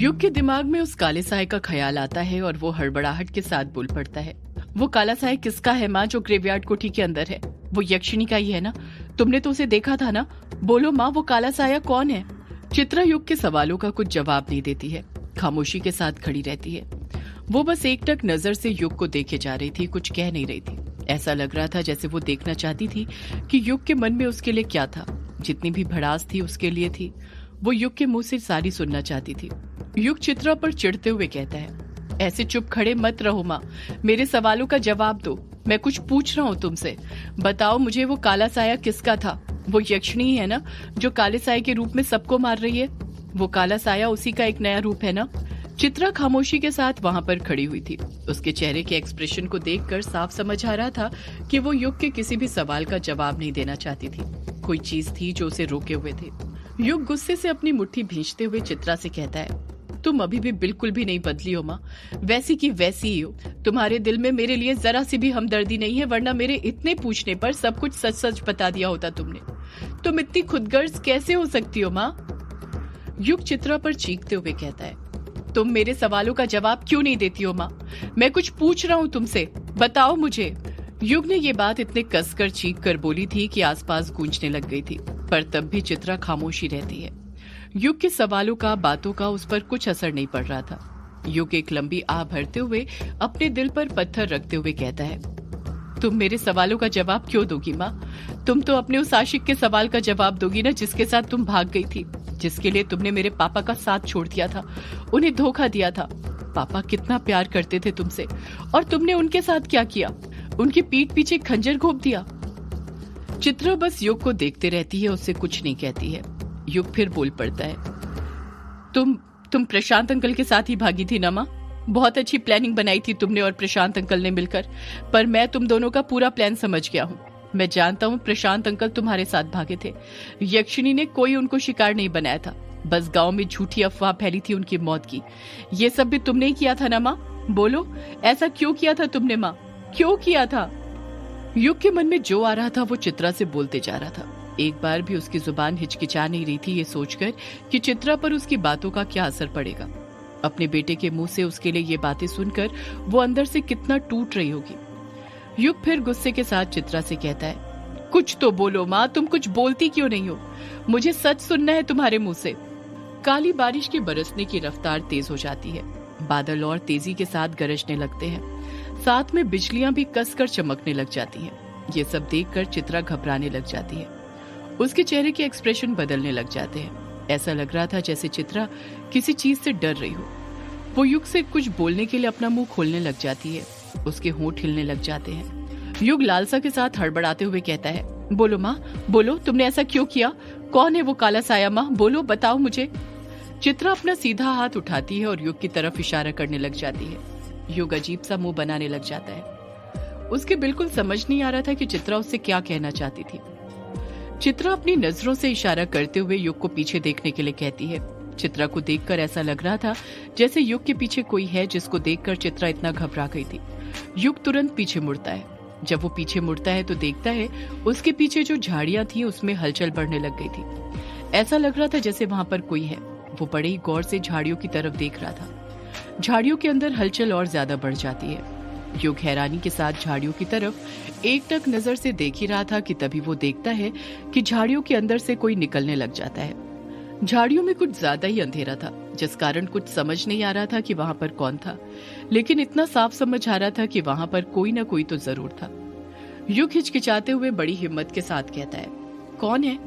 युग के दिमाग में उस काले साए का ख्याल आता है और वो हड़बड़ाहट के साथ बोल पड़ता है। वो काला साए किसका है माँ, जो ग्रेवयार्ड कोठी के अंदर है? वो यक्षिणी का ही है ना? तुमने तो उसे देखा था ना? बोलो माँ, वो काला साया कौन है? चित्रा युग के सवालों का कुछ जवाब नहीं देती है, खामोशी के साथ खड़ी रहती है। वो बस एकटक नजर से युग को देखे जा रही थी, कुछ कह नहीं रही थी। ऐसा लग रहा था जैसे वो देखना चाहती थी कि युग के मन में उसके लिए क्या था। जितनी भी भड़ास थी उसके लिए थी। वो युग के मुंह से सारी सुनना चाहती थी। युग चित्रा पर चिढ़ते हुए कहता है, ऐसे चुप खड़े मत रहो माँ, मेरे सवालों का जवाब दो। मैं कुछ पूछ रहा हूँ तुमसे। बताओ मुझे, वो काला साया किसका था? वो यक्षिणी ही है ना, जो काले साये के रूप में सबको मार रही है? वो काला साया उसी का एक नया रूप है ना? चित्रा खामोशी के साथ वहां पर खड़ी हुई थी। उसके चेहरे के एक्सप्रेशन को देखकर साफ समझ आ रहा था कि वो युग के किसी भी सवाल का जवाब नहीं देना चाहती थी। कोई चीज थी जो उसे रोके हुए थे। युग गुस्से से अपनी मुट्ठी भींचते हुए चित्रा से कहता है, तुम अभी भी बिल्कुल भी नहीं बदली हो माँ, वैसी की वैसी ही हो। तुम्हारे दिल में मेरे लिए जरा सी भी हमदर्दी नहीं है, वरना मेरे इतने पूछने पर सब कुछ सच सच बता दिया होता तुमने। तुम इतनी खुदगर्ज कैसे हो सकती हो माँ? युग चित्रा पर चीखते हुए कहता है, तुम मेरे सवालों का जवाब क्यों नहीं देती हो माँ? मैं कुछ पूछ रहा हूँ तुमसे, बताओ मुझे। युग ने ये बात इतने कसकर चीख कर बोली थी कि आसपास गूंजने लग गई थी, पर तब भी चित्रा खामोशी रहती है। युग के सवालों का, बातों का उस पर कुछ असर नहीं पड़ रहा था। युग एक लंबी आह भरते हुए अपने दिल पर पत्थर रखते हुए कहता है, तुम मेरे सवालों का जवाब क्यों दोगी माँ? तुम तो अपने उस आशिक के सवाल का जवाब दोगी ना, जिसके साथ तुम भाग गई थी, जिसके लिए तुमने मेरे पापा का साथ छोड़ दिया था, उन्हें धोखा दिया था। पापा कितना प्यार करते थे तुमसे, और तुमने उनके साथ क्या किया? उनकी पीठ पीछे खंजर घोंप दिया। चित्रा बस युग को देखते रहती है, उससे कुछ नहीं कहती है। युग फिर बोल पड़ता है, तुम प्रशांत अंकल के साथ ही भागी थी ना माँ? बहुत अच्छी प्लानिंग बनाई थी तुमने और प्रशांत अंकल ने मिलकर, पर मैं तुम दोनों का पूरा प्लान समझ गया हूँ। मैं जानता हूँ प्रशांत अंकल तुम्हारे साथ भागे थे। यक्षिणी ने कोई उनको शिकार नहीं बनाया था, बस गांव में झूठी अफवाह फैली थी उनकी मौत की। ये सब भी तुमने ही किया था ना माँ? बोलो, ऐसा क्यों किया था तुमने माँ? क्यों किया था? युग के मन में जो आ रहा था वो चित्रा से बोलते जा रहा था। एक बार भी उसकी जुबान हिचकिचा नहीं रही थी, ये सोचकर कि चित्रा पर उसकी बातों का क्या असर पड़ेगा। अपने बेटे के मुंह से उसके लिए ये बातें सुनकर वो अंदर से कितना टूट रही होगी। युग फिर गुस्से के साथ चित्रा से कहता है, कुछ तो बोलो माँ, तुम कुछ बोलती क्यों नहीं हो? मुझे सच सुनना है तुम्हारे मुंह से। काली बारिश के बरसने की रफ्तार तेज हो जाती है। बादल और तेजी के साथ गरजने लगते हैं, साथ में बिजलियां भी कसकर चमकने लग जाती हैं। ये सब देखकर चित्रा घबराने लग जाती है। उसके चेहरे के एक्सप्रेशन बदलने लग जाते हैं। ऐसा लग रहा था जैसे चित्रा किसी चीज से डर रही हो। वो युग से कुछ बोलने के लिए अपना मुंह खोलने लग जाती है। उसके होंठ हिलने लग जाते हैं। युग लालसा के साथ हड़बड़ाते हुए कहता है, बोलो माँ, बोलो, तुमने ऐसा क्यों किया? कौन है वो काला साया माँ? बोलो, बताओ मुझे। चित्रा अपना सीधा हाथ उठाती है और युग की तरफ इशारा करने लग जाती है। युग अजीब सा मुंह बनाने लग जाता है। उसके बिल्कुल समझ नहीं आ रहा था कि चित्रा उससे क्या कहना चाहती थी। चित्रा अपनी नजरों से इशारा करते हुए युग को पीछे देखने के लिए कहती है। चित्रा को देखकर ऐसा लग रहा था जैसे युग के पीछे कोई है, जिसको देखकर चित्रा इतना घबरा गई थी। युग तुरंत पीछे मुड़ता है। जब वो पीछे मुड़ता है तो देखता है उसके पीछे जो झाड़ियां थी उसमें हलचल बढ़ने लग गई थी। ऐसा लग रहा था जैसे वहां पर कोई है। वो बड़े ही गौर से झाड़ियों की तरफ देख रहा था। झाड़ियों के अंदर हलचल और ज्यादा बढ़ जाती है। युग हैरानी के साथ झाड़ियों की तरफ एकटक नजर से देख ही रहा था कि तभी वो देखता है कि झाड़ियों के अंदर से कोई निकलने लग जाता है। झाड़ियों में कुछ ज्यादा ही अंधेरा था, जिस कारण कुछ समझ नहीं आ रहा था कि वहां पर कौन था, लेकिन इतना साफ समझ आ रहा था कि वहां पर कोई ना कोई तो जरूर था। युग हिचकिचाते हुए बड़ी हिम्मत के साथ कहता है, कौन है?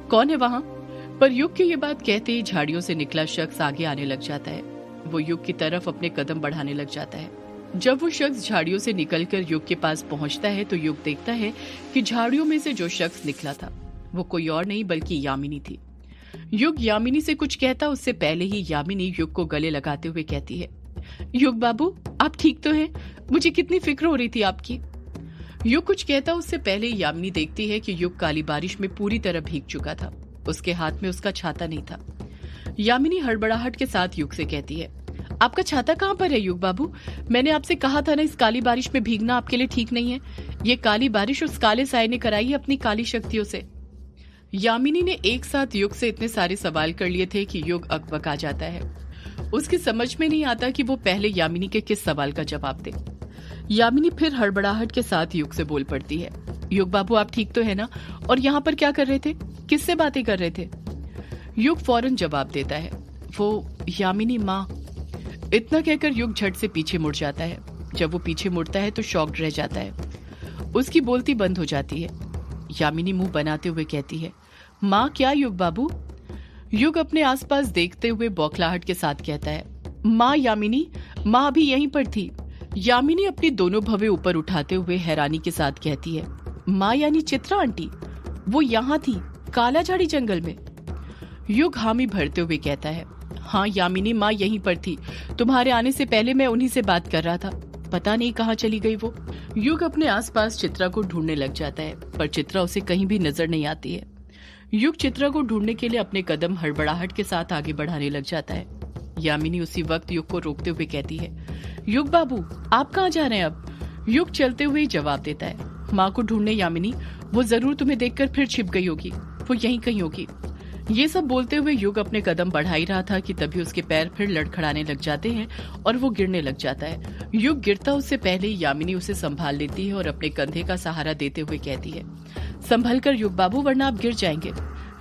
कौन है वहां? पर युग की ये बात कहते ही झाड़ियों से निकला शख्स आगे आने लग जाता है। वो युग की तरफ अपने कदम बढ़ाने लग जाता है। जब वो शख्स झाड़ियों से निकलकर युग के पास पहुंचता है तो युग देखता है कि झाड़ियों में से जो शख्स निकला था वो कोई और नहीं बल्कि यामिनी थी। युग यामिनी से कुछ कहता उससे पहले ही यामिनी युग को गले लगाते हुए कहती है, युग बाबू, आप ठीक तो हैं? मुझे कितनी फिक्र हो रही थी आपकी। युग कुछ कहता उससे पहले ही यामिनी देखती है कि युग काली बारिश में पूरी तरह भीग चुका था। उसके हाथ में उसका छाता नहीं था। यामिनी हड़बड़ाहट के साथ युग से कहती है, आपका छाता कहाँ पर है युग बाबू? मैंने आपसे कहा था ना, इस काली बारिश में भीगना आपके लिए ठीक नहीं है। ये काली बारिश उस काले साए ने कराई है अपनी काली शक्तियों से। यामिनी ने एक साथ युग से इतने सारे सवाल कर लिए थे कि युग अकबका जाता है। उसकी समझ में नहीं आता कि वो पहले यामिनी के किस सवाल का जवाब दे। यामिनी फिर हड़बड़ाहट के साथ युग से बोल पड़ती है, युग बाबू आप ठीक तो है ना, और यहाँ पर क्या कर रहे थे, किससे बातें कर रहे थे? युग फौरन जवाब देता है, वो यामिनी माँ। इतना कहकर युग झट से पीछे मुड़ जाता है। जब वो पीछे मुड़ता है तो शॉक्ड रह जाता है, उसकी बोलती बंद हो जाती है। यामिनी मुंह बनाते हुए कहती है, माँ क्या युग बाबू? युग अपने आसपास देखते हुए बौखलाहट के साथ कहता है, माँ यामिनी, माँ अभी यहीं पर थी। यामिनी अपनी दोनों भवें ऊपर उठाते हुए हैरानी के साथ कहती है, माँ यानी चित्रा आंटी? वो यहाँ थी काला झाड़ी जंगल में? युग हामी भरते हुए कहता है, हाँ यामिनी माँ यहीं पर थी, तुम्हारे आने से पहले मैं उन्हीं से बात कर रहा था, पता नहीं कहाँ चली गई वो। युग अपने आसपास चित्रा को ढूंढने लग जाता है, पर चित्रा उसे कहीं भी नजर नहीं आती है। युग चित्रा को ढूंढने के लिए अपने कदम हड़बड़ाहट के साथ आगे बढ़ाने लग जाता है। यामिनी उसी वक्त युग को रोकते हुए कहती है, युग बाबू आप कहाँ जा रहे हैं अब? युग चलते हुए जवाब देता है, माँ को ढूंढने यामिनी, वो जरूर तुम्हें देखकर फिर छिप गई होगी, वो यहीं कहीं होगी। ये सब बोलते हुए युग अपने कदम बढ़ा ही रहा था कि तभी उसके पैर फिर लड़खड़ाने लग जाते हैं और वो गिरने लग जाता है। युग गिरता उससे पहले यामिनी उसे संभाल लेती है और अपने कंधे का सहारा देते हुए कहती है, संभल कर युग बाबू वरना आप गिर जाएंगे।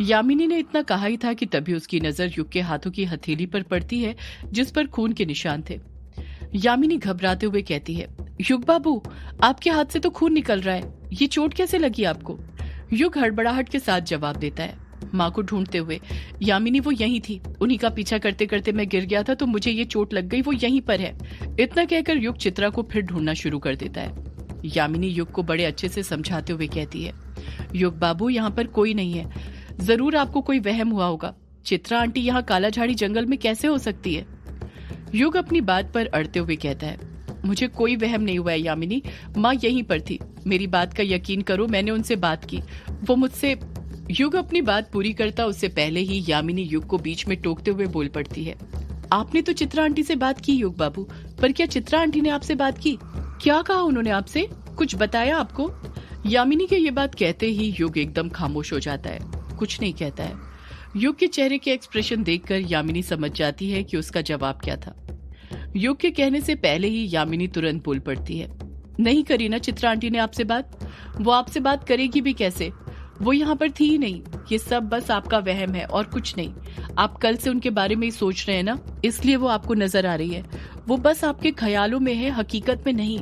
यामिनी ने इतना कहा ही था कि तभी उसकी नजर युग के हाथों की हथेली पर पड़ती है जिस पर खून के निशान थे। यामिनी घबराते हुए कहती है, युग बाबू आपके हाथ से तो खून निकल रहा है, ये चोट कैसे लगी आपको? युग हड़बड़ाहट के साथ जवाब देता है, माँ को ढूंढते हुए, यामिनी वो यहीं थी, उन्हीं का पीछा करते करते मैं गिर गया था तो मुझे ये चोट लग गई, वो यहीं पर है। इतना कहकर युग चित्रा को फिर ढूंढना शुरू कर देता है। यामिनी युग को बड़े अच्छे से समझाते हुए कहती है, युग बाबू यहाँ पर कोई नहीं है, जरूर आपको कोई वहम हुआ होगा, चित्रा आंटी यहाँ काला झाड़ी जंगल में कैसे हो सकती है? युग अपनी बात पर अड़ते हुए कहता है, मुझे कोई वहम नहीं हुआ है यामिनी, माँ यहीं पर थी, मेरी बात का यकीन करो, मैंने उनसे बात की, वो मुझसे। युग अपनी बात पूरी करता उससे पहले ही यामिनी युग को बीच में टोकते हुए बोल पड़ती है, आपने तो चित्रा आंटी से बात की युग बाबू, पर क्या चित्रा आंटी ने आपसे बात की? क्या कहा उन्होंने आपसे, कुछ बताया आपको? यामिनी के ये बात कहते ही युग एकदम खामोश हो जाता है, कुछ नहीं कहता है। युग के चेहरे के एक्सप्रेशन देखकर यामिनी समझ जाती है कि उसका जवाब क्या था। युग के कहने से पहले ही यामिनी तुरंत बोल पड़ती है, नहीं करी ना चित्रा आंटी ने आपसे बात, वो आपसे बात करेगी भी कैसे, वो यहाँ पर थी ही नहीं, ये सब बस आपका वहम है और कुछ नहीं, आप कल से उनके बारे में ही सोच रहे हैं ना, इसलिए वो आपको नजर आ रही है, वो बस आपके ख्यालों में है, हकीकत में नहीं।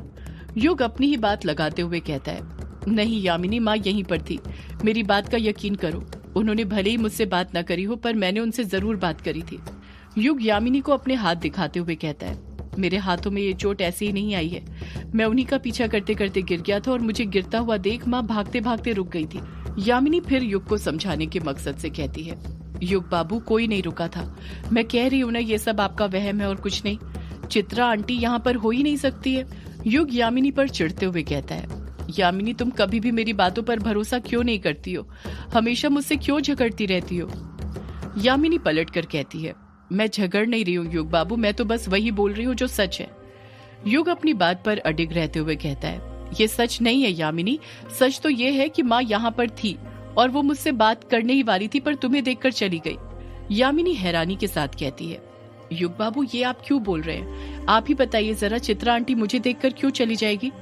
युग अपनी ही बात लगाते हुए कहता है, नहीं यामिनी माँ यहीं पर थी, मेरी बात का यकीन करो, उन्होंने भले ही मुझसे बात न करी हो पर मैंने उनसे जरूर बात करी थी। युग यामिनी को अपने हाथ दिखाते हुए कहता है, मेरे हाथों में ये चोट ऐसे ही नहीं आई है, मैं उन्हीं का पीछा करते करते गिर गया था और मुझे गिरता हुआ देख माँ भागते भागते रुक गई थी। यामिनी फिर युग को समझाने के मकसद से कहती है, युग बाबू कोई नहीं रुका था, मैं कह रही हूँ ना ये सब आपका वहम है और कुछ नहीं, चित्रा आंटी यहाँ पर हो ही नहीं सकती है। युग यामिनी पर चिढ़ते हुए कहता है, यामिनी तुम कभी भी मेरी बातों पर भरोसा क्यों नहीं करती हो, हमेशा मुझसे क्यों झगड़ती रहती हो? यामिनी पलट कर कहती है, मैं झगड़ नहीं रही हूँ युग बाबू, मैं तो बस वही बोल रही हूँ जो सच है। युग अपनी बात पर अडिग रहते हुए कहता है, ये सच नहीं है यामिनी, सच तो ये है कि माँ यहाँ पर थी और वो मुझसे बात करने ही वाली थी पर तुम्हें देखकर चली गई। यामिनी हैरानी के साथ कहती है, युग बाबू ये आप क्यों बोल रहे हैं, आप ही बताइए जरा, चित्रा आंटी मुझे देखकर क्यों चली जाएगी?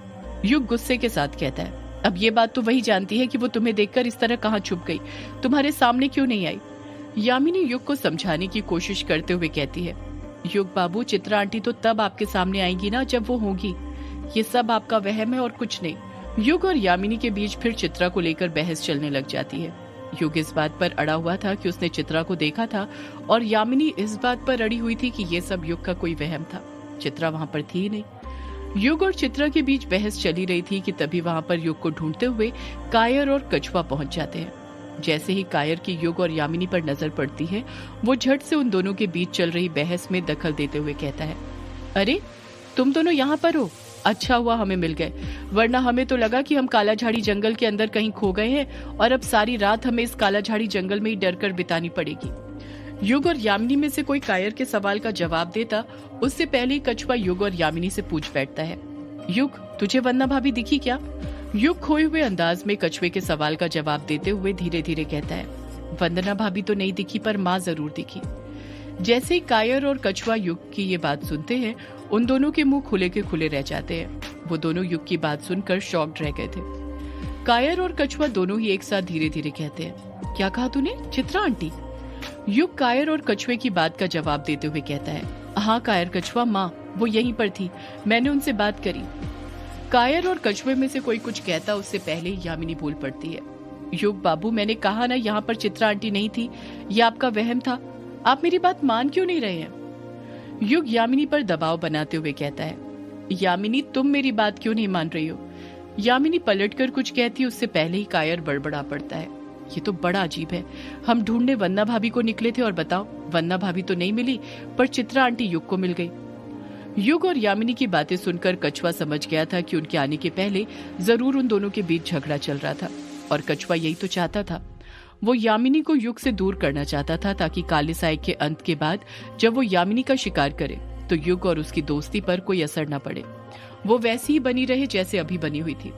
युग गुस्से के साथ कहता है, अब ये बात तो वही जानती है कि वो तुम्हें देखकर इस तरह कहाँ छुप गई, तुम्हारे सामने क्यों नहीं आई? यामिनी युग को समझाने की कोशिश करते हुए कहती है, युग बाबू चित्रा आंटी तो तब आपके सामने आएंगी ना जब वो होगी, ये सब आपका वहम है और कुछ नहीं। युग और यामिनी के बीच फिर चित्रा को लेकर बहस चलने लग जाती है। युग इस बात पर अड़ा हुआ था कि उसने चित्रा को देखा था और यामिनी इस बात पर अड़ी हुई थी कि ये सब युग का कोई वहम था, चित्रा वहां पर थी ही नहीं। युग और चित्रा के बीच बहस चली रही थी कि तभी वहां पर युग को ढूंढते हुए कायर और कछुआ पहुंच जाते हैं। जैसे ही कायर की युग और यामिनी पर नजर पड़ती है, वो झट से उन दोनों के बीच चल रही बहस में दखल देते हुए कहता है, अरे तुम दोनों यहाँ पर हो, अच्छा हुआ हमें मिल गए, वरना हमें तो लगा कि हम काला झाड़ी जंगल के अंदर कहीं खो गए हैं और अब सारी रात हमें इस काला झाड़ी जंगल में ही डर कर बितानी पड़ेगी। युग और यामिनी में से कोई कायर के सवाल का जवाब देता उससे पहले ही कछुआ युग और यामिनी से पूछ बैठता है, युग तुझे वंदना भाभी दिखी क्या? युग खोए हुए अंदाज में कछुए के सवाल का जवाब देते हुए धीरे धीरे कहता है, वंदना भाभी तो नहीं दिखी पर माँ जरूर दिखी। जैसे ही कायर और कछुआ युग की ये बात सुनते हैं, उन दोनों के मुंह खुले के खुले रह जाते हैं। वो दोनों युग की बात सुनकर शॉक्ड रह गए थे। कायर और कछुआ दोनों ही एक साथ धीरे धीरे कहते हैं, क्या कहा तूने, चित्रा आंटी? युग कायर और कछुए की बात का जवाब देते हुए कहता है, हाँ कायर कछुआ, माँ वो यहीं पर थी, मैंने उनसे बात करी। कायर और कछुए में से कोई कुछ कहता उससे पहले ही यामिनी बोल पड़ती है, युग बाबू, मैंने कहा ना यहाँ पर चित्रा आंटी नहीं थी, ये आपका वहम था। आप मेरी बात मान क्यों नहीं रहे हैं? युग यामिनी पर दबाव बनाते हुए कहता है, यामिनी तुम मेरी बात क्यों नहीं मान रही हो? यामिनी पलटकर कुछ कहती, उससे पहले ही कायर बड़बड़ा पड़ता है, ये तो बड़ा अजीब है। हम ढूंढने वन्ना भाभी को निकले थे और बताओ, वन्ना भाभी तो नहीं मिली, पर चित्रा आंटी युग को मिल गई। युग और यामिनी की बातें सुनकर कछुआ समझ गया था कि उनके आने के पहले जरूर उन दोनों के बीच झगड़ा चल रहा था, और कछुआ यही तो चाहता था। वो यामिनी को युग से दूर करना चाहता था, ताकि काले साए के अंत के बाद जब वो यामिनी का शिकार करे तो युग और उसकी दोस्ती पर कोई असर न पड़े, वो वैसी ही बनी रहे जैसे अभी बनी हुई थी।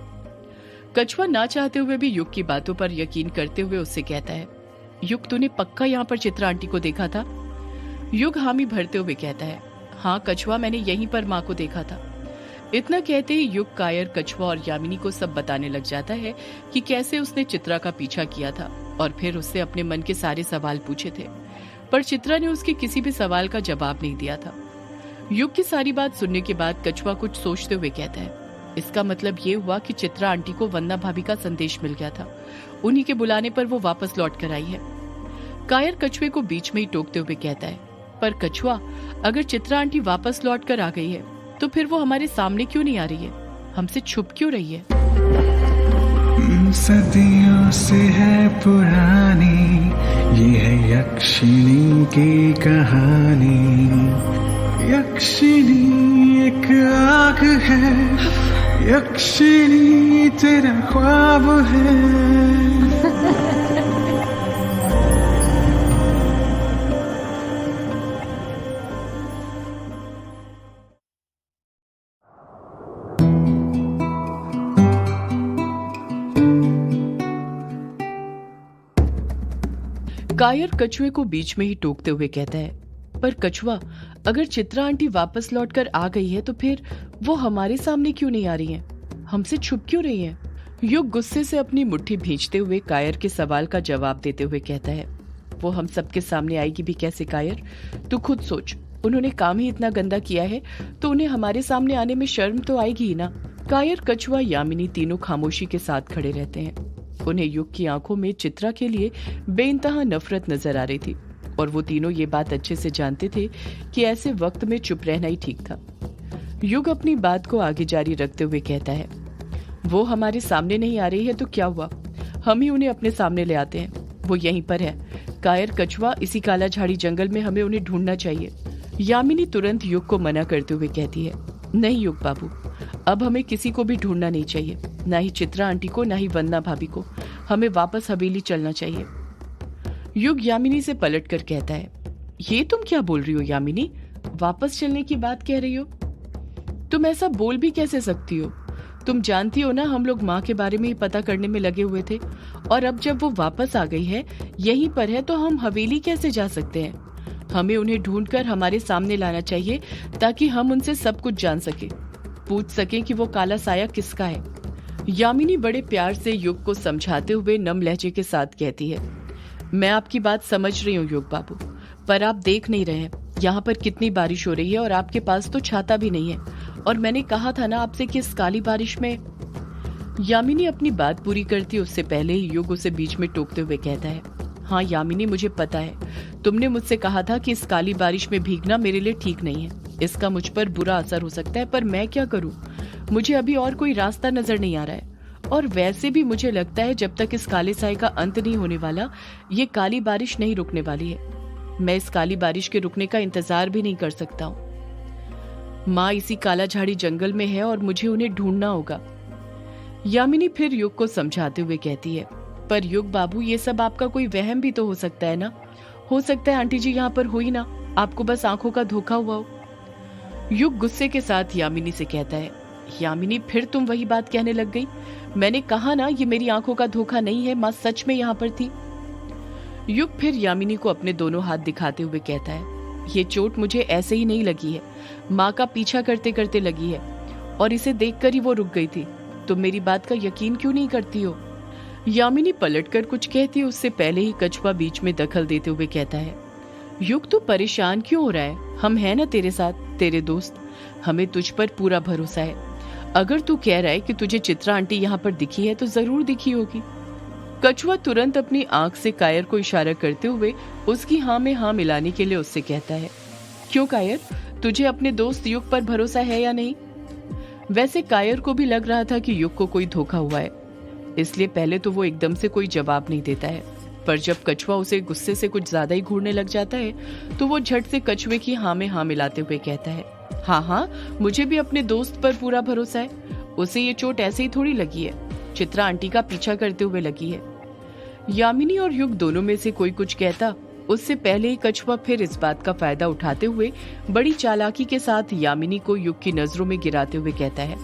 कछुआ ना चाहते हुए भी युग की बातों पर यकीन करते हुए उससे कहता है, युग तूने पक्का यहाँ पर चित्रा आंटी को देखा था? युग हामी भरते हुए कहता है, हाँ कछुआ, मैंने यहीं पर माँ को देखा था। इतना कहते ही युग कायर, कछुआ और यामिनी को सब बताने लग जाता है कि कैसे उसने चित्रा का पीछा किया था और फिर उससे अपने मन के सारे सवाल पूछे थे, पर चित्रा ने उसके किसी भी सवाल का जवाब नहीं दिया था। युग की सारी बात सुनने के बाद कछुआ कुछ सोचते हुए कहता है, इसका मतलब ये हुआ कि चित्रा आंटी को वन्ना भाभी का संदेश मिल गया था, उन्हीं के बुलाने पर वो वापस लौट कर आई है। कायर कछुए को बीच में ही टोकते हुए कहता है, पर कछुआ, अगर चित्रा आंटी वापस लौट कर आ गई है तो फिर वो हमारे सामने क्यों नहीं आ रही है, हमसे छुप क्यों रही है? सदियों से है पुरानी ये है यक्षिणी की कहानी। यक्षिणी एक आग है, यक्षिणी तेरा ख्वाब है। कायर कछुए को बीच में ही टोकते हुए कहता है, पर कछुआ, अगर चित्रा आंटी वापस लौटकर आ गई है तो फिर वो हमारे सामने क्यों नहीं आ रही है, हमसे छुप क्यों रही है? युग गुस्से से अपनी मुट्ठी भींचते हुए कायर के सवाल का जवाब देते हुए कहता है, वो हम सबके सामने आएगी भी कैसे कायर? तू खुद सोच, उन्होंने काम ही इतना गंदा किया है तो उन्हें हमारे सामने आने में शर्म तो आएगी ही ना। कायर, कछुआ, यामिनी तीनों खामोशी के साथ खड़े रहते हैं। उन्हें युग की आंखों में चित्रा के लिए बेइंतहा नफरत नजर आ रही थी, और वो तीनों ये बात अच्छे से जानते थे कि ऐसे वक्त में चुप रहना ही ठीक था। युग अपनी बात को आगे जारी रखते हुए कहता है, वो हमारे सामने नहीं आ रही है तो क्या हुआ, हम ही उन्हें अपने सामने ले आते हैं, वो यहीं पर है। कायर, कछुआ, इसी काला झाड़ी जंगल में हमें उन्हें ढूंढना चाहिए। यामिनी तुरंत युग को मना करते हुए कहती है, नहीं युग बाबू, अब हमें किसी को भी ढूंढना नहीं चाहिए, ना ही चित्रा आंटी को, ना ही वन्ना भाभी को। हमें वापस हवेली चलना चाहिए। युग यामिनी से पलट कर कहता है, ये तुम क्या बोल रही हो यामिनी, वापस चलने की बात कह रही हो? तुम ऐसा बोल भी कैसे सकती हो? तुम जानती हो ना, हम लोग माँ के बारे में ही पता करने में लगे हुए थे, और अब जब वो वापस आ गई है, यहीं पर है, तो हम हवेली कैसे जा सकते हैं? हमें उन्हें ढूंढकर हमारे सामने लाना चाहिए, ताकि हम उनसे सब कुछ जान सके, पूछ सकें कि वो काला साया किसका है। यामिनी बड़े प्यार से युग को समझाते हुए नम लहजे के साथ कहती है, मैं आपकी बात समझ रही हूँ युग बाबू, पर आप देख नहीं रहे हैं यहाँ पर कितनी बारिश हो रही है, और आपके पास तो छाता भी नहीं है, और मैंने कहा था ना आपसे कि इस काली बारिश में। यामिनी अपनी बात पूरी करती उससे पहले ही युग उसे बीच में टोकते हुए कहता है, हाँ यामिनी, मुझे पता है, तुमने मुझसे कहा था कि इस काली बारिश में भीगना मेरे लिए ठीक नहीं है, इसका मुझ पर बुरा असर हो सकता है, पर मैं क्या करूं? मुझे अभी और कोई रास्ता नजर नहीं आ रहा है, और वैसे भी मुझे लगता है जब तक इस काले साए का अंत नहीं होने वाला, ये काली बारिश नहीं रुकने वाली है। मैं इस काली बारिश के रुकने का इंतजार भी नहीं कर सकता हूँ। माँ इसी काला झाड़ी जंगल में है और मुझे उन्हें ढूंढना होगा। यामिनी फिर युग को समझाते हुए कहती है, पर युग बाबू, ये सब आपका कोई वहम भी तो हो सकता है ना? हो सकता है आंटी जी यहाँ पर हुई ना, आपको बस आंखों का धोखा हुआ हो। युग गुस्से के साथ यामिनी से कहता है, यामिनी, फिर तुम वही बात कहने लग गई। मैंने कहा ना, ये मेरी आंखों का धोखा नहीं है, माँ सच में यहाँ पर थी। युग फिर यामिनी को अपने दोनों हाथ दिखाते हुए कहता है, ये चोट मुझे ऐसे ही नहीं लगी है, माँ का पीछा करते करते लगी है और इसे देखकर ही वो रुक गई थी। तुम मेरी बात का यकीन क्यों नहीं करती हो? यामिनी पलटकर कुछ कहती है, उससे पहले ही कछुआ बीच में दखल देते हुए कहता है, युग तू परेशान क्यों हो रहा है? हम हैं ना तेरे साथ, तेरे दोस्त। हमें तुझ पर पूरा भरोसा है। अगर तू कह रहा है कि तुझे चित्रा आंटी यहाँ पर दिखी है तो जरूर दिखी होगी। कछुआ तुरंत अपनी आंख से कायर को इशारा करते हुए उसकी हाँ में हाँ मिलाने के लिए उससे कहता है, क्यों कायर, तुझे अपने दोस्त युग पर भरोसा है या नहीं? वैसे कायर को भी लग रहा था कि युग को कोई धोखा हुआ है, इसलिए पहले तो वो एकदम से कोई जवाब नहीं देता है। पर जब कछुआ उसे गुस्से से कुछ ज्यादा ही घूरने लग जाता है तो वो झट से कछुए की हाँ में हाँ मिलाते हुए कहता है, हाँ, मुझे भी अपने दोस्त पर पूरा भरोसा है। उसे ये चोट ऐसे ही थोड़ी लगी है, चित्रा आंटी का पीछा करते हुए लगी है। यामिनी और युग दोनों में से कोई कुछ कहता उससे पहले ही कछुआ फिर इस बात का फायदा उठाते हुए बड़ी चालाकी के साथ यामिनी को युग की नजरों में गिराते हुए कहता है,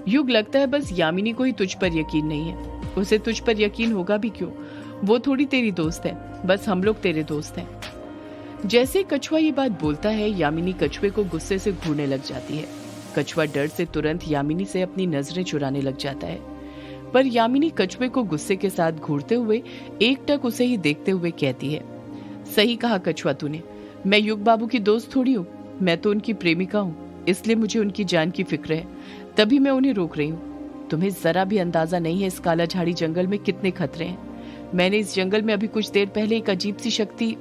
युग, लगता है बस यामिनी को ही तुझ पर यकीन नहीं है। उसे तुझ पर यकीन होगा भी क्यों, वो थोड़ी तेरी दोस्त है, बस हम लोग तेरे दोस्त हैं। जैसे कछुआ ये बात बोलता है, यामिनी कछुए को गुस्से से घूरने लग जाती है। कछुआ डर से तुरंत यामिनी से अपनी नजरें चुराने लग जाता है, पर यामिनी कछुए को गुस्से के साथ घूरते हुए एकटक उसे ही देखते हुए कहती है, सही कहा कछुआ तूने, मैं युग बाबू की दोस्त थोड़ी हूँ, मैं तो उनकी प्रेमिका हूँ, इसलिए मुझे उनकी जान की फिक्र है, तभी मैं उन्हें रोक रही हूँ। तुम्हें जरा भी अंदाजा नहीं है इस काला झाड़ी जंगल में कितने खतरे हैं। मैंने इस जंगल में अभी कुछ देर पहले एक अजीब सी शक्ति।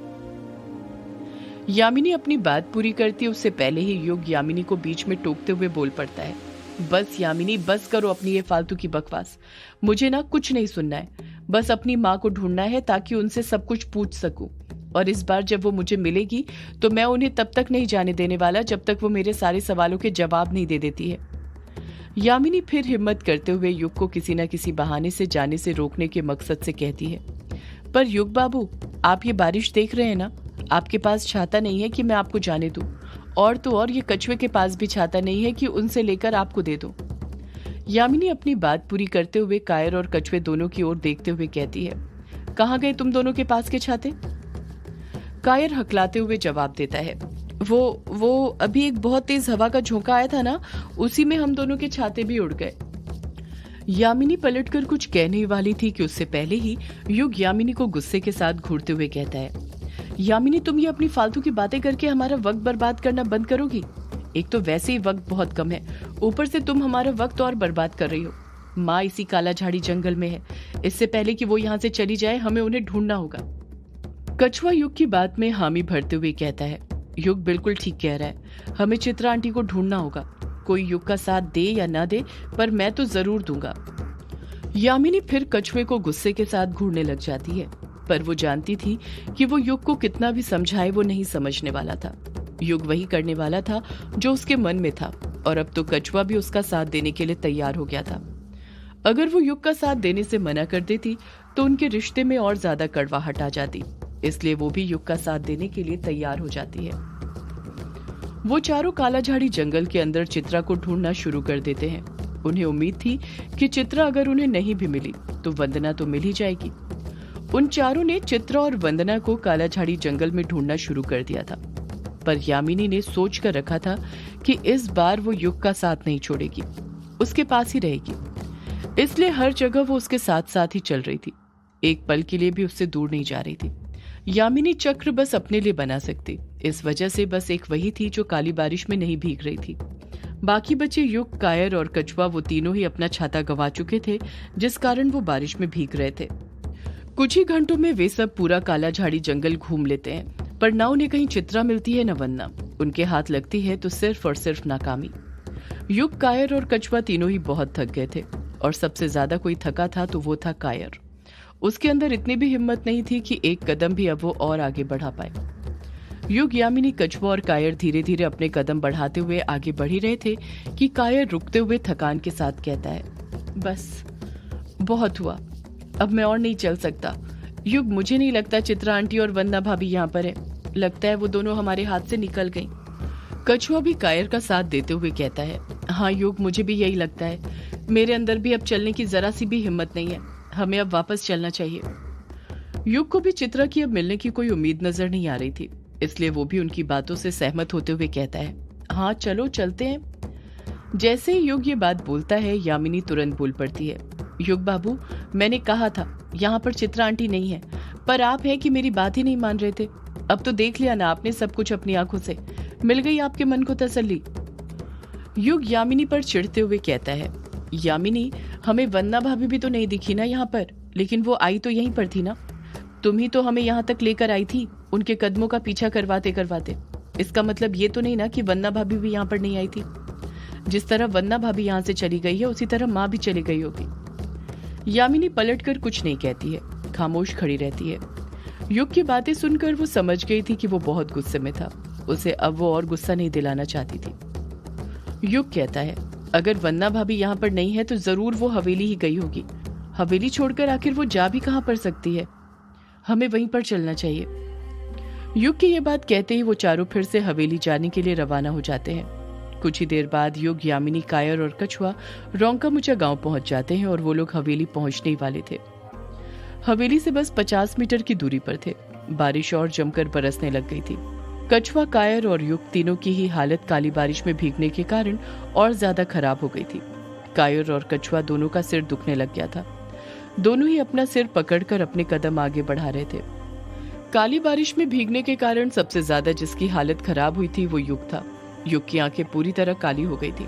यामिनी अपनी बात पूरी करती है उससे पहले ही युग यामिनी को बीच में टोकते हुए बोल पड़ता है, बस यामिनी, बस करो अपनी ये फालतू की बकवास। मुझे ना कुछ नहीं सुनना है, बस अपनी माँ को ढूंढना है ताकि उनसे सब कुछ पूछ सकूं। और इस बार जब वो मुझे मिलेगी तो मैं उन्हें तब तक नहीं जाने देने वाला जब तक वो मेरे सारे सवालों के जवाब नहीं दे देती है। यामिनी फिर हिम्मत करते हुए युग को किसी न किसी बहाने से जाने से रोकने के मकसद से कहती है, पर युग बाबू, आप ये बारिश देख रहे हैं ना, आपके पास छाता नहीं है कि मैं आपको जाने दूं, और तो और ये कछुए के पास भी छाता नहीं है कि उनसे लेकर आपको दे दूं। यामिनी अपनी बात पूरी करते हुए कायर और कछुए दोनों की ओर देखते हुए कहती है, कहाँ गए तुम दोनों के पास के छाते? कायर हकलाते हुए जवाब देता है, वो अभी एक बहुत तेज हवा का झोंका आया था ना, उसी में हम दोनों के छाते भी उड़ गए। यामिनी पलटकर कुछ कहने वाली थी कि उससे पहले ही युग यामिनी को गुस्से के साथ घूरते हुए कहता है, यामिनी, तुम ये अपनी फालतू की बातें करके हमारा वक्त बर्बाद करना बंद करोगी? एक तो वैसे ही वक्त बहुत कम है, ऊपर से तुम हमारा वक्त और बर्बाद कर रही हो। माँ इसी काला झाड़ी जंगल में है, इससे पहले कि वो यहाँ से चली जाए हमें उन्हें ढूंढना होगा। कछुआ युग की बात में हामी भरते हुए कहता है, युग बिल्कुल ठीक कह रहा है, हमें चित्रा आंटी को ढूंढना होगा। कोई युग का साथ दे या ना दे, पर मैं तो जरूर दूंगा। यामिनी फिर कछुए को गुस्से के साथ घूरने लग जाती है, पर वो जानती थी कि वो युग को कितना भी समझाए वो नहीं समझने वाला था। युग वही करने वाला था जो उसके मन में था, और अब तो कछुआ भी उसका साथ देने के लिए तैयार हो गया था। अगर वो युग का साथ देने से मना कर देती तो उनके रिश्ते में और ज्यादा कड़वाहट आ जाती, इसलिए वो भी युग का साथ देने के लिए तैयार हो जाती है। वो चारों काला झाड़ी जंगल के अंदर चित्रा को ढूंढना शुरू कर देते हैं। उन्हें उम्मीद थी कि चित्रा अगर उन्हें नहीं भी मिली तो वंदना तो मिल ही जाएगी। उन चारों ने चित्रा और वंदना को काला झाड़ी जंगल में ढूंढना शुरू कर दिया था, पर यामिनी ने सोच कर रखा था कि इस बार वो युग का साथ नहीं छोड़ेगी, उसके पास ही रहेगी। इसलिए हर जगह वो उसके साथ साथ ही चल रही थी, एक पल के लिए भी उससे दूर नहीं जा रही थी। यामिनी चक्र बस अपने लिए बना सकती, इस वजह से बस एक वही थी जो काली बारिश में नहीं भीग रही थी। बाकी बचे युग, कायर और कछुआ वो तीनों ही अपना छाता गंवा चुके थे, जिस कारण वो बारिश में भीग रहे थे। कुछ ही घंटों में वे सब पूरा काला झाड़ी जंगल घूम लेते हैं, पर ना उन्हें कहीं चित्रा मिलती है न वंदना। उनके हाथ लगती है तो सिर्फ और सिर्फ नाकामी। युग, कायर और कछुआ तीनों ही बहुत थक गए थे, और सबसे ज्यादा कोई थका था तो वो था कायर। उसके अंदर इतनी भी हिम्मत नहीं थी कि एक कदम भी अब वो और आगे बढ़ा पाए। युग, यामिनी, कछुआ और कायर धीरे धीरे अपने कदम बढ़ाते हुए आगे बढ़ ही रहे थे कि कायर रुकते हुए थकान के साथ कहता है, बस बहुत हुआ, अब मैं और नहीं चल सकता। युग, मुझे नहीं लगता चित्रा आंटी और वंदना भाभी यहाँ पर है, लगता है वो दोनों हमारे हाथ से निकल गई। कछुआ भी कायर का साथ देते हुए कहता है, हाँ युग, मुझे भी यही लगता है, मेरे अंदर भी अब चलने की जरा सी भी हिम्मत नहीं है, हमें अब वापस चलना चाहिए। युग को भी चित्रा की अब मिलने की कोई उम्मीद नजर नहीं आ रही थी, इसलिए वो भी उनकी बातों से सहमत होते हुए कहता है, हाँ चलो चलते हैं। जैसे ही युग ये बात बोलता है, यामिनी तुरंत बोल पड़ती है, युग बाबू, मैंने कहा था यहाँ पर चित्रा आंटी नहीं है, पर आप है कि मेरी बात ही नहीं मान रहे थे। अब तो देख लिया ना आपने सब कुछ अपनी आंखों से, मिल गई आपके मन को तसल्ली। युग यामिनी पर चिढ़ते हुए कहता है, यामिनी, हमें वंदना भाभी भी तो नहीं दिखी ना यहाँ पर, लेकिन वो आई तो यहीं पर थी ना। तुम ही तो हमें यहाँ तक लेकर आई थी, उनके कदमों का पीछा करवाते करवाते। इसका मतलब ये तो नहीं ना कि वंदना भाभी भी यहाँ पर नहीं आई थी। जिस तरह वंदना भाभी यहाँ से चली गई है, उसी तरह माँ भी चली गई होगी। यामिनी पलटकर कुछ नहीं कहती है, खामोश खड़ी रहती है। युग की बातें सुनकर वो समझ गई थी कि वो बहुत गुस्से में था। उसे अब वो और गुस्सा नहीं दिलाना चाहती थी। युग कहता है, अगर वंदना भाभी यहाँ पर नहीं है तो जरूर वो हवेली ही गई होगी। हवेली छोड़कर आखिर वो जा भी कहाँ पर सकती है? हमें वहीं पर चलना चाहिए। युग की ये बात कहते ही वो चारों फिर से हवेली जाने के लिए रवाना हो जाते हैं। कुछ ही देर बाद युग, यामिनी, कायर और कछुआ रोंका-मुचा गांव पहुंच जाते हैं और वो लोग हवेली पहुंचने ही वाले थे। हवेली से बस 50 मीटर की दूरी पर थे। बारिश और जमकर बरसने लग गई थी। कछुआ, कायर और युग तीनों की ही हालत काली बारिश में भीगने के कारण और ज्यादा खराब हो गई थी। कायर और कछुआ दोनों का सिर दुखने लग गया था। दोनों ही अपना सिर पकड़कर अपने कदम आगे बढ़ा रहे थे। काली बारिश में भीगने के कारण सबसे ज्यादा जिसकी हालत खराब हुई थी वो युग था। युग की आंखें पूरी तरह काली हो गई थी।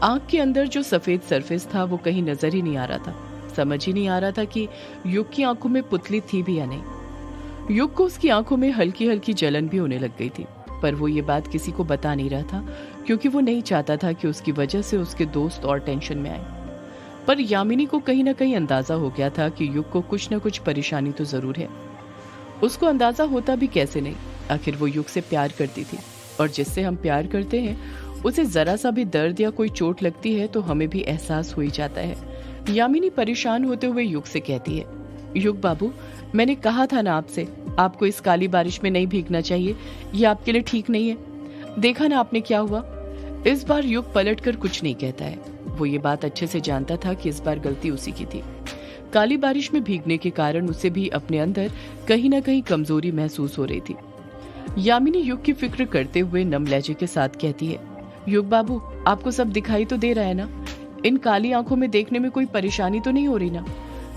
आंख के अंदर जो सफेद सरफेस था वो कहीं नजर ही नहीं आ रहा था। समझ ही नहीं आ रहा था कि युग की आंखों में पुतली थी भी या नहीं। युग को उसकी आंखों में हल्की हल्की जलन भी होने लग गई थी, पर वो ये बात किसी को बता नहीं रहा था, क्योंकि वो नहीं चाहता था कि उसकी वजह से उसके दोस्त और टेंशन में आए। पर यामिनी को कहीं ना कहीं अंदाजा हो गया था कि युग को कुछ न कुछ परेशानी तो जरूर है। उसको अंदाजा होता भी कैसे नहीं, आखिर वो युग से प्यार करती थी, और जिससे हम प्यार करते हैं उसे जरा सा भी दर्द या कोई चोट लगती है तो हमें भी एहसास हो ही जाता है। यामिनी परेशान होते हुए युग से कहती है, युग बाबू, मैंने कहा था ना आपसे, आपको इस काली बारिश में नहीं भीगना चाहिए, ये आपके लिए ठीक नहीं है। देखा ना आपने क्या हुआ। इस बार युग पलटकर कुछ नहीं कहता है। वो ये बात अच्छे से जानता था कि इस बार गलती उसी की थी। काली बारिश में भीगने के कारण उसे भी अपने अंदर कहीं ना कहीं कमजोरी महसूस हो रही थी। यामिनी युग की फिक्र करते हुए नम लहजे के साथ कहती है, युग बाबू, आपको सब दिखाई तो दे रहा है ना? इन काली आंखों में देखने में कोई परेशानी तो नहीं हो रही ना?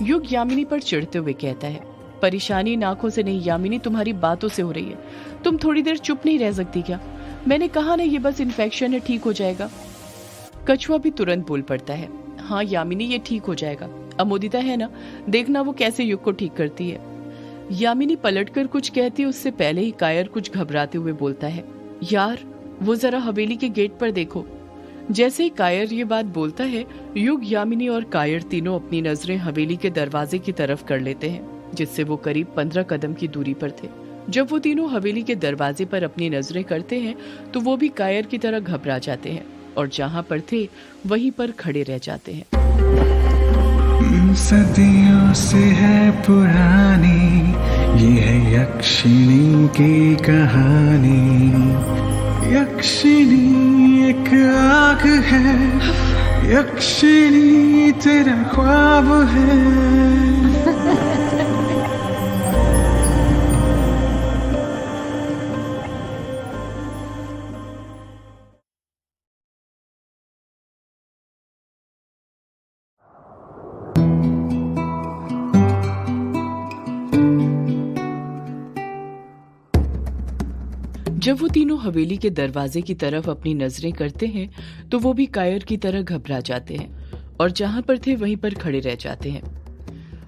युग यामिनी पर चिढ़ते हुए कहता है, परेशानी इन आंखों से नहीं यामिनी, तुम्हारी बातों से हो रही है। तुम थोड़ी देर चुप नहीं रह सकती क्या? मैंने कहा ना, ये बस इन्फेक्शन है, ठीक हो जाएगा। कछुआ भी तुरंत बोल पड़ता है, हाँ यामिनी, ये ठीक हो जाएगा। अमोदिता है ना, देखना वो कैसे युग को ठीक करती है। यामिनी पलटकर कुछ कहती, उससे पहले ही कायर कुछ घबराते हुए बोलता है, यार वो जरा हवेली के गेट पर देखो। जैसे ही कायर ये बात बोलता है, युग, यामिनी और कायर तीनों अपनी नजरें हवेली के दरवाजे की तरफ कर लेते हैं, जिससे वो करीब 15 कदम की दूरी पर थे। जब वो तीनों हवेली के दरवाजे पर अपनी नजरें करते हैं तो वो भी कायर की तरह घबरा जाते हैं और जहाँ पर थे वहीं पर खड़े रह जाते हैं। सदियों से है पुरानी ये है यक्षिणी की कहानी। यक्षिणी एक आग है, यक्षिणी तेरा ख्वाब है। जब वो तीनों हवेली के दरवाजे की तरफ अपनी नजरें करते हैं तो वो भी कायर की तरह घबरा जाते हैं और जहां पर थे वहीं पर खड़े रह जाते हैं।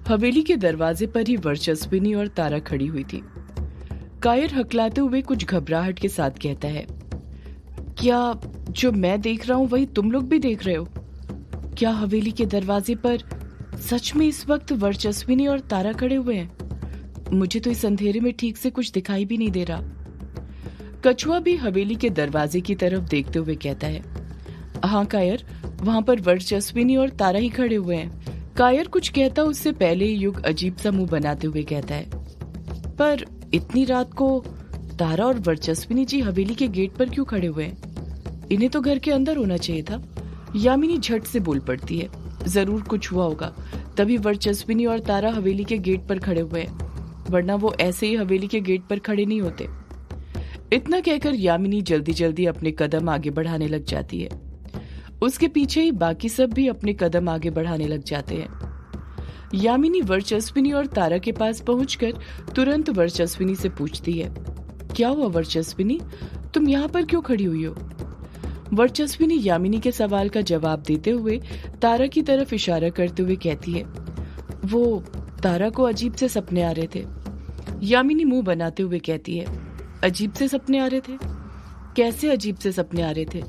हवेली के दरवाजे पर ही वर्चस्विनी और तारा खड़ी हुई थी। कायर हकलाते हुए कुछ घबराहट के साथ कहता है, क्या जो मैं देख रहा हूं वही तुम लोग भी देख रहे हो? क्या हवेली के दरवाजे पर सच में इस वक्त वर्चस्विनी और तारा खड़े हुए हैं? मुझे तो इस अंधेरे में ठीक से कुछ दिखाई भी नहीं दे रहा। कछुआ भी हवेली के दरवाजे की तरफ देखते हुए कहता है, हाँ कायर, वहां पर वर्चस्विनी और तारा ही खड़े हुए हैं। कायर कुछ कहता उससे पहले ही युग अजीब सा मुंह बनाते हुए कहता है, पर इतनी रात को तारा और वर्चस्विनी जी हवेली के गेट पर क्यों खड़े हुए हैं? इन्हें तो घर के अंदर होना चाहिए था। यामिनी झट से बोल पड़ती है, जरूर कुछ हुआ होगा, तभी वर्चस्विनी और तारा हवेली के गेट पर खड़े हुए हैं, वरना वो ऐसे ही हवेली के गेट पर खड़े नहीं होते। इतना कहकर यामिनी जल्दी जल्दी अपने कदम आगे बढ़ाने लग जाती है। उसके पीछे ही बाकी सब भी अपने कदम आगे बढ़ाने लग जाते हैं। यामिनी वर्चस्विनी और तारा के पास पहुंचकर तुरंत वर्चस्विनी से पूछती है, क्या हुआ वर्चस्विनी, तुम यहाँ पर क्यों खड़ी हुई हो? वर्चस्विनी यामिनी के सवाल का जवाब देते हुए तारा की तरफ इशारा करते हुए कहती है, वो तारा को अजीब से सपने आ रहे थे। यामिनी मुंह बनाते हुए कहती है, अजीब से सपने आ रहे थे? कैसे अजीब से सपने आ रहे थे?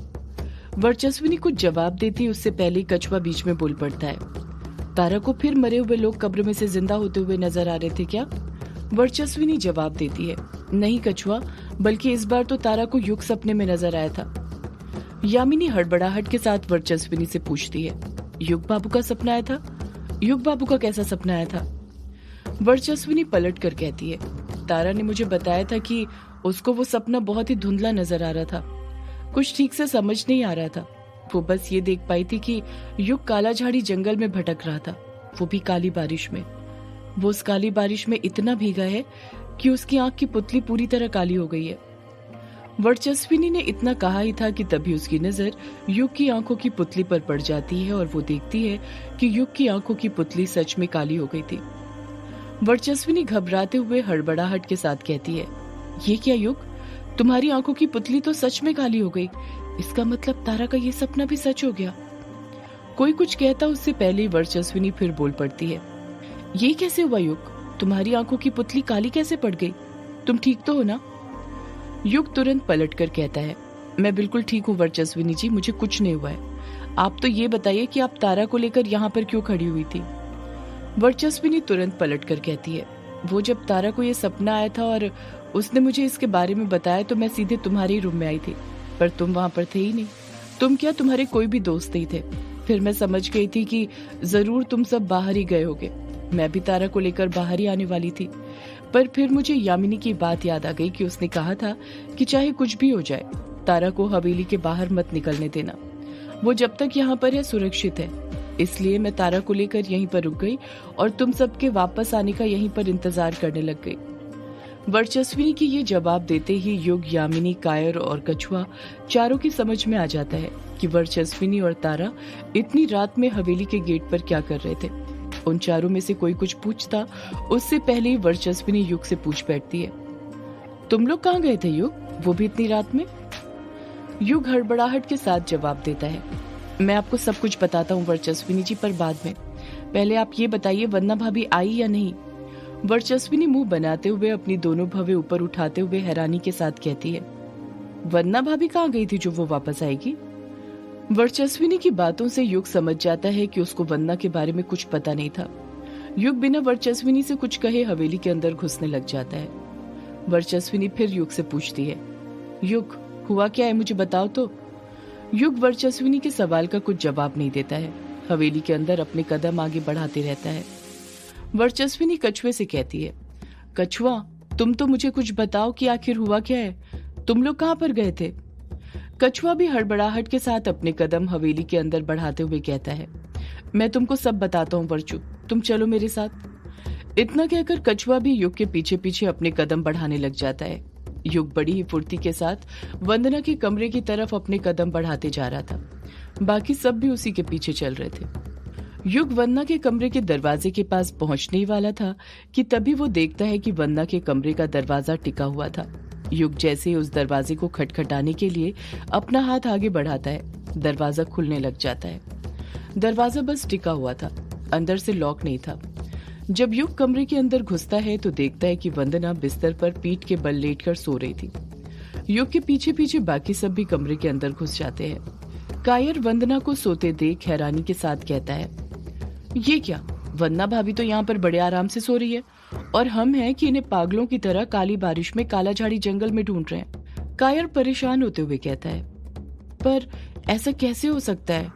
वर्चस्विनी कुछ जवाब देती उससे पहले कछुआ बीच में बोल पड़ता है, तारा को फिर मरे हुए लोग कब्र में से जिंदा होते हुए नजर आ रहे थे क्या? वर्चस्विनी जवाब देती है, नहीं कछुआ, बल्कि इस बार तो तारा को युग सपने में नजर आया था। यामिनी हड़बड़ाहट के साथ वर्चस्विनी से पूछती है, युग बाबू का सपना आया था? युग बाबू का कैसा सपना आया था? वर्चस्विनी पलट कर कहती है, तारा ने मुझे बताया था कि उसको वो सपना बहुत ही धुंधला नजर आ रहा था, कुछ ठीक से समझ नहीं आ रहा था। वो बस ये देख पाई थी कि युग काला झाड़ी जंगल में भटक रहा था, वो भी काली बारिश में। वो उस काली बारिश में इतना भीगा है कि उसकी आंख की पुतली पूरी तरह काली हो गई है। वर्चस्विनी ने इतना कहा ही था कि तभी उसकी नजर युग की आंखों की पुतली पर पड़ जाती है और वो देखती है कि युग की आंखों की पुतली सच में काली हो गई थी। वर्चस्विनी घबराते हुए हड़बड़ाहट के साथ कहती है, ये क्या युग, तुम्हारी आंखों की पुतली तो सच में काली हो गई, इसका मतलब तारा का ये सपना भी सच हो गया। कोई कुछ कहता उससे पहले ही वर्चस्विनी फिर बोल पड़ती है, ये कैसे हुआ युग, तुम्हारी आंखों की पुतली काली कैसे पड़ गई, तुम ठीक तो हो ना? युग तुरंत पलट कर कहता है, मैं बिल्कुल ठीक हूँ वर्चस्विनी जी, मुझे कुछ नहीं हुआ है। आप तो ये बताइए कि आप तारा को लेकर यहाँ पर क्यों खड़ी हुई थी? वर्चस्विनी तुरंत पलट कर कहती है, वो जब तारा को ये सपना आया था और उसने मुझे इसके बारे में बताया तो मैं सीधे तुम्हारे ही रूम में आई थी, पर तुम वहां पर थे ही नहीं। तुम क्या, तुम्हारे कोई भी दोस्त नहीं थे। फिर मैं समझ गई थी कि जरूर तुम सब बाहर ही गए होगे। मैं भी तारा को लेकर बाहर ही आने वाली थी, पर फिर मुझे यामिनी की बात याद आ गई कि उसने कहा था कि चाहे कुछ भी हो जाए तारा को हवेली के बाहर मत निकलने देना, वो जब तक यहाँ पर है सुरक्षित है। इसलिए मैं तारा को लेकर यहीं पर रुक गई और तुम सबके वापस आने का यहीं पर इंतजार करने लग गई। वर्चस्विनी की ये जवाब देते ही युग, यामिनी, कायर और कछुआ चारों की समझ में आ जाता है कि वर्चस्विनी और तारा इतनी रात में हवेली के गेट पर क्या कर रहे थे। उन चारों में से कोई कुछ पूछता उससे पहले ही वर्चस्विनी युग से पूछ बैठती है, तुम लोग कहाँ गए थे युग, वो भी इतनी रात में? युग हड़बड़ाहट के साथ जवाब देता है, मैं आपको सब कुछ बताता हूँ वर्चस्विनी जी, पर बाद में। पहले आप ये बताइए वंदना भाभी आई या नहीं? वर्चस्विनी मुंह बनाते हुए अपनी दोनों भवें ऊपर उठाते हुए हैरानी के साथ कहती है, वंदना भाभी कहाँ गई थी जो वो वापस आएगी? वर्चस्विनी की बातों से युग समझ जाता है कि उसको वंदना के बारे में कुछ पता नहीं था। युग बिना वर्चस्विनी से कुछ कहे हवेली के अंदर घुसने लग जाता है। वर्चस्विनी फिर युग से पूछती है, युग हुआ क्या है, मुझे बताओ तो। युग वर्चस्विनी के सवाल का कुछ जवाब नहीं देता है, हवेली के अंदर अपने कदम आगे बढ़ाते रहता है। वर्चस्विनी कछुए से कहती है, कछुआ तुम तो मुझे कुछ बताओ कि आखिर हुआ क्या है, तुम लोग कहाँ पर गए थे? कछुआ भी हड़बड़ाहट के साथ अपने कदम हवेली के अंदर बढ़ाते हुए कहता है, मैं तुमको सब बताता हूँ वर्चू, तुम चलो मेरे साथ। इतना कहकर कछुआ भी युग के पीछे पीछे अपने कदम बढ़ाने लग जाता है। युग बड़ी ही फुर्ती के साथ वंदना के कमरे की तरफ अपने कदम बढ़ाते जा रहा था, बाकी सब भी उसी के पीछे चल रहे थे। युग वंदना के कमरे के दरवाजे के पास पहुंचने ही वाला था कि तभी वो देखता है कि वंदना के कमरे का दरवाजा टिका हुआ था। युग जैसे ही उस दरवाजे को खटखटाने के लिए अपना हाथ आगे बढ़ाता है, दरवाजा खुलने लग जाता है। दरवाजा बस टिका हुआ था, अंदर से लॉक नहीं था। जब युग कमरे के अंदर घुसता है तो देखता है कि वंदना बिस्तर पर पीठ के बल लेटकर सो रही थी। युग के पीछे पीछे बाकी सब भी कमरे के अंदर घुस जाते हैं। कायर वंदना को सोते देख हैरानी के साथ कहता है, ये क्या, वंदना भाभी तो यहाँ पर बड़े आराम से सो रही है और हम हैं कि इन्हें पागलों की तरह काली बारिश में काला झाड़ी जंगल में ढूंढ रहे हैं। कायर परेशान होते हुए कहता है, पर ऐसा कैसे हो सकता है?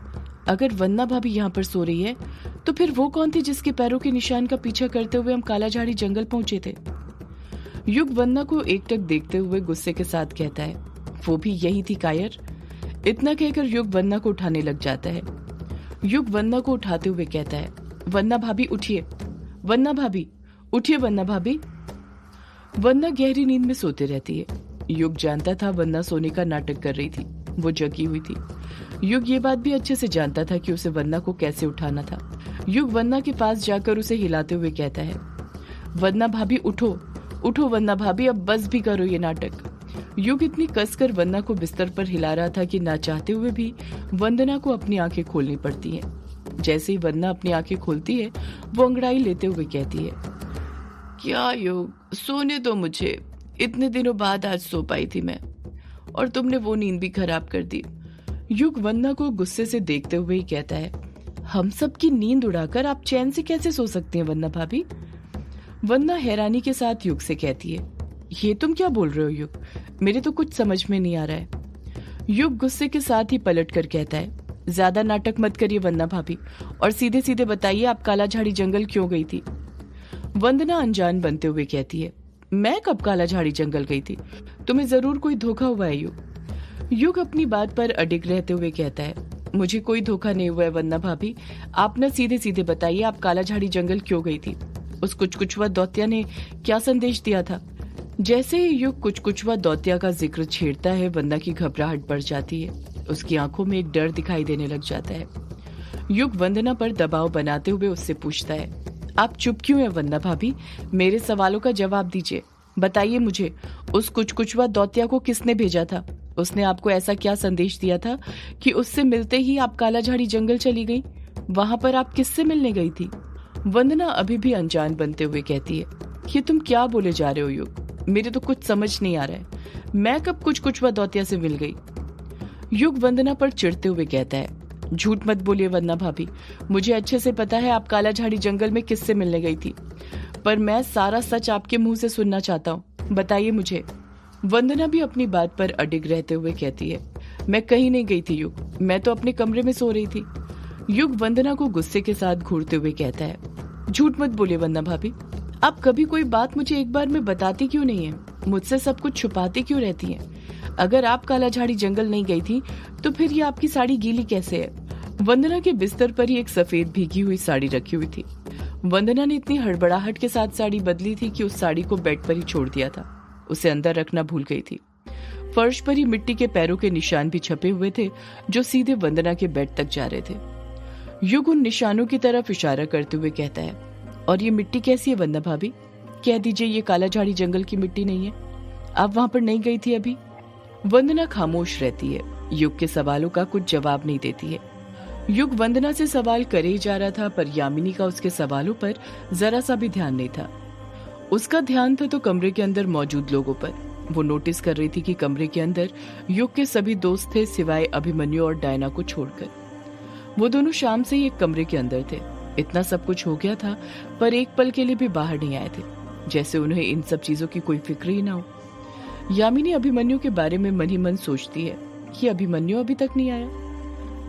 अगर वंदना भाभी यहाँ पर सो रही है तो फिर वो कौन थी जिसके पैरों के निशान का पीछा करते हुए हम काला झाड़ी जंगल पहुंचे थे? युग वंदना को एकटक देखते हुए गुस्से के साथ कहता है, वो भी यही थी कायर। इतना कहकर युग वंदना को उठाने लग जाता है। युग वंदना को उठाते हुए कहता है, वंदना भाभी उठिए, वंदना भाभी उठिए, वंदना भाभी। वंदना गहरी नींद में सोते रहती है। युग जानता था वंदना सोने का नाटक कर रही थी, वो जगी हुई थी। युग ये बात भी अच्छे से जानता था कि उसे वंदना को कैसे उठाना था। युग वंदना के पास जाकर उसे हिलाते हुए कहता है, वंदना भाभी उठो, उठो वंदना भाभी, अब बस भी करो ये नाटक। युग इतनी कसकर वंदना को बिस्तर पर हिला रहा था कि ना चाहते हुए भी वंदना को अपनी आंखें खोलनी पड़ती हैं। जैसे ही वंदना अपनी आंखें खोलती है, वो अंगड़ाई लेते हुए कहती है, क्या युग, सोने दो मुझे, इतने दिनों बाद आज सो पाई थी मैं, और तुमने वो नींद भी खराब कर दी। युग वंदना को गुस्से से देखते हुए ही कहता है, हम सब की नींद उड़ाकर आप चैन से कैसे सो सकती हैं वंदना भाभी? वंदना हैरानी के साथ युग से कहती है, ये तुम क्या बोल रहे हो युग, मेरे तो कुछ समझ में नहीं आ रहा है। युग गुस्से के साथ ही पलट कर कहता है, ज्यादा नाटक मत करिए वंदना भाभी, और सीधे सीधे बताइए आप काला झाड़ी जंगल क्यों गई थी? वंदना अनजान बनते हुए कहती है, मैं कब काला झाड़ी जंगल गई थी? तुम्हें जरूर कोई धोखा हुआ है युग। युग अपनी बात पर अडिग रहते हुए कहता है, मुझे कोई धोखा नहीं हुआ है वंदना भाभी, आप न सीधे सीधे बताइए आप काला झाड़ी जंगल क्यों गई थी? उस कुचकुचवा दौतिया ने क्या संदेश दिया था? जैसे ही युग कुचकुचवा दौतिया का जिक्र छेड़ता है, वंदना की घबराहट बढ़ जाती है, उसकी आंखों में एक डर दिखाई देने लग जाता है। युग वंदना पर दबाव बनाते हुए उससे पूछता है, आप चुप क्यों हैं वंदना भाभी? मेरे सवालों का जवाब दीजिए, बताइए मुझे, उस कुचकुचवा दौतिया को किसने भेजा था? उसने आपको ऐसा क्या संदेश दिया था कि उससे मिलते ही आप काला झाड़ी जंगल चली गई? वहां पर आप किससे मिलने गई थी? वंदना अभी भी अनजान बनते हुए कहती है, ये तुम क्या बोले जा रहे हो युग, मेरे तो कुछ समझ नहीं आ रहा है, मैं कब कुचकुचवा दौतिया से मिल गई? युग वंदना पर चिढ़ते हुए कहता है, झूठ मत बोलिए वंदना भाभी, मुझे अच्छे से पता है आप काला झाड़ी जंगल में किससे मिलने गई थी, पर मैं सारा सच आपके मुंह से सुनना चाहता हूँ, बताइए मुझे। वंदना भी अपनी बात पर अडिग रहते हुए कहती है, मैं कहीं नहीं गई थी युग, मैं तो अपने कमरे में सो रही थी। युग वंदना को गुस्से के साथ घूरते हुए कहता है, झूठ मत बोलिए वंदना भाभी, आप कभी कोई बात मुझे एक बार में बताती क्यों नहीं है? मुझसे सब कुछ छुपाती क्यों रहती हैं? अगर आप काला झाड़ी जंगल नहीं गई थी तो फिर ये आपकी साड़ी गीली कैसे है? वंदना के बिस्तर पर ही एक सफेद भीगी हुई साड़ी रखी हुई थी। वंदना ने इतनी हड़बड़ाहट के साथ साड़ी बदली थी कि उस साड़ी को बेड पर ही छोड़ दिया था, उसे अंदर रखना भूल गई थी। फर्श पर ही मिट्टी के पैरों के निशान भी छपे हुए थे जो सीधे वंदना के बेड तक जा रहे थे। युग उन निशानों की तरफ इशारा करते हुए कहता है, और ये मिट्टी कैसी है वंदना भाभी? कह दीजिए ये काला झाड़ी जंगल की मिट्टी नहीं है, आप वहां पर नहीं गई थी अभी? वंदना खामोश रहती है, युग के सवालों का कुछ जवाब नहीं देती है। युग वंदना से सवाल करे ही जा रहा था, पर यामिनी का उसके सवालों पर जरा सा भी ध्यान नहीं था। उसका ध्यान था तो कमरे के अंदर मौजूद लोगों पर। वो नोटिस कर रही थी कि कमरे के अंदर युग के सभी दोस्त थे सिवाय अभिमन्यु और डायना को छोड़कर। वो दोनों शाम से ही एक कमरे के अंदर थे। इतना सब कुछ हो गया था पर एक पल के लिए भी बाहर नहीं आए थे, जैसे उन्हें इन सब चीजों की कोई फिक्र ही ना हो। यामिनी अभिमन्यु के बारे में मन ही मन सोचती है कि अभिमन्यु अभी तक नहीं आया,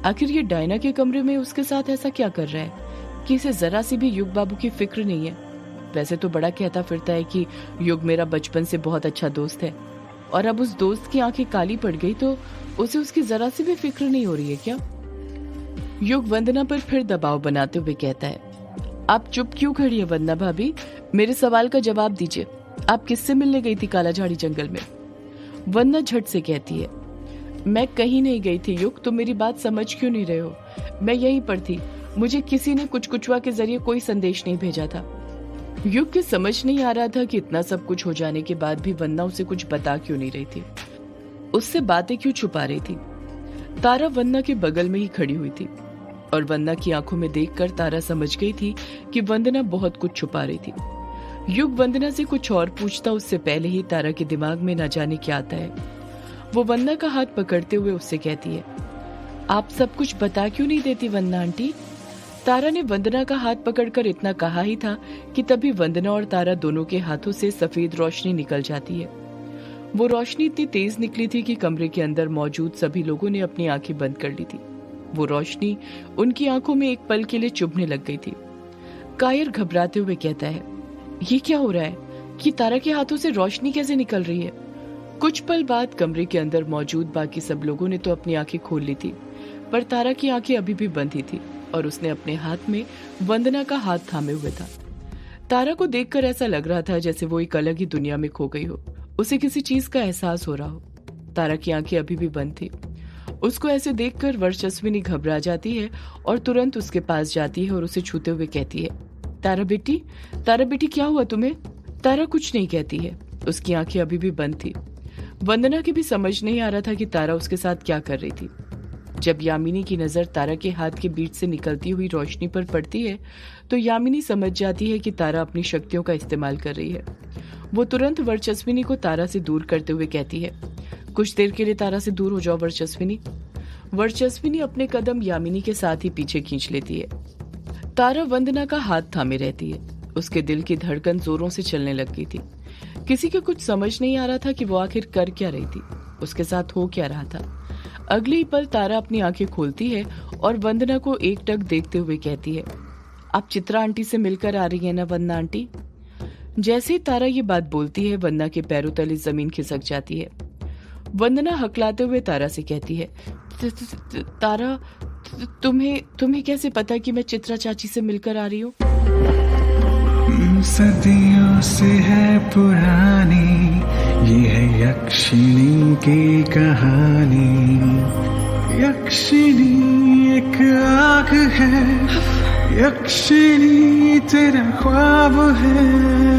आखिर ये डायना के कमरे में उसके साथ ऐसा क्या कर रहा है कि इसे जरा सी भी युग बाबू की फिक्र नहीं है। वैसे तो बड़ा कहता फिरता है कि युग मेरा बचपन से बहुत अच्छा दोस्त है, और अब उस दोस्त की आंखें काली पड़ गई तो उसे उसकी जरा सी भी फिक्र नहीं हो रही है क्या? युग वंदना पर फिर दबाव बनाते हुए कहता है, आप चुप क्यों खड़ी है वंदना भाभी? मेरे सवाल का जवाब दीजिए, आप किससे मिलने गई थी काला झाड़ी जंगल में? वंदना झट से कहती है, मैं कहीं नहीं गई थी युग, तुम मेरी बात समझ क्यों नहीं रहे हो? मैं यहीं पर थी, मुझे किसी ने कुचकुचवा के जरिए कोई संदेश नहीं भेजा था। युग के समझ नहीं आ रहा था कि इतना सब कुछ हो जाने के बाद भी वंदना उसे कुछ बता क्यों नहीं रही थी, उससे बातें क्यों छुपा रही थी। तारा वंदना के बगल में ही खड़ी हुई थी और वंदना की आंखों में देखकर तारा समझ गई थी कि वंदना बहुत कुछ छुपा रही थी। युग वंदना से कुछ और पूछता उससे पहले ही तारा के दिमाग में न जाने क्या आता है। वो वंदना का हाथ पकड़ते हुए उससे कहती है, आप सब कुछ बता क्यों नहीं देती वंदना आंटी? तारा ने वंदना का हाथ पकड़कर इतना कहा ही था कि तभी वंदना और तारा दोनों के हाथों से सफेद रोशनी निकल जाती है। वो रोशनी इतनी तेज निकली थी कि कमरे के अंदर मौजूद सभी लोगों ने अपनी आंखें बंद कर ली थी। वो रोशनी उनकी आंखों में एक पल के लिए चुभने लग गई थी। कायर घबराते हुए कहता है, ये क्या हो रहा है कि तारा के हाथों से रोशनी कैसे निकल रही है? कुछ पल बाद कमरे के अंदर मौजूद बाकी सब लोगों ने तो अपनी आंखें खोल ली थी, पर तारा की आंखें अभी भी बंद ही थी और उसने अपने हाथ में वंदना का हाथ थामे हुए था। तारा को देखकर ऐसा लग रहा था जैसे वो एक अलग ही दुनिया में खो गई हो। उसे किसी चीज का एहसास हो रहा हो। तारा की आंखें अभी भी बंद थी। उसको ऐसे देखकर वर्चस्विनी घबरा जाती है और तुरंत उसके पास जाती है और उसे छूते हुए कहती है, तारा बेटी क्या हुआ तुम्हें? तारा कुछ नहीं कहती है। उसकी आंखें अभी भी बंद थी। वंदना की भी समझ नहीं आ रहा था कि तारा उसके साथ क्या कर रही थी। जब यामिनी की नजर तारा के हाथ के बीच से निकलती हुई रोशनी पर पड़ती है तो यामिनी समझ जाती है कि तारा अपनी शक्तियों का इस्तेमाल कर रही है। वो तुरंत वर्चस्विनी को तारा से दूर करते हुए कहती है, कुछ देर के लिए तारा से दूर हो जाओ वर्चस्विनी। वर्चस्विनी अपने कदम यामिनी के साथ ही पीछे खींच लेती है। तारा वंदना का हाथ थामे रहती है। उसके दिल की धड़कन जोरों से चलने लग गई थी। किसी को कुछ समझ नहीं आ रहा था कि वो आखिर कर क्या रही थी, उसके साथ हो क्या रहा था। अगले ही पल तारा अपनी आंखें खोलती है और वंदना को एकटक देखते हुए कहती है, आप चित्रा आंटी से मिलकर आ रही है ना वंदना आंटी? जैसे ही तारा ये बात बोलती है वंदना के पैरों तले जमीन खिसक जाती है। वंदना हकलाते हुए तारा से कहती है, तारा तुम्हें कैसे पता कि मैं चित्रा चाची से मिलकर आ रही हूँ? सदियों से है पुरानी ये है यक्षिणी की कहानी। यक्षिणी एक आग है, यक्षिणी तेरा ख्वाब है।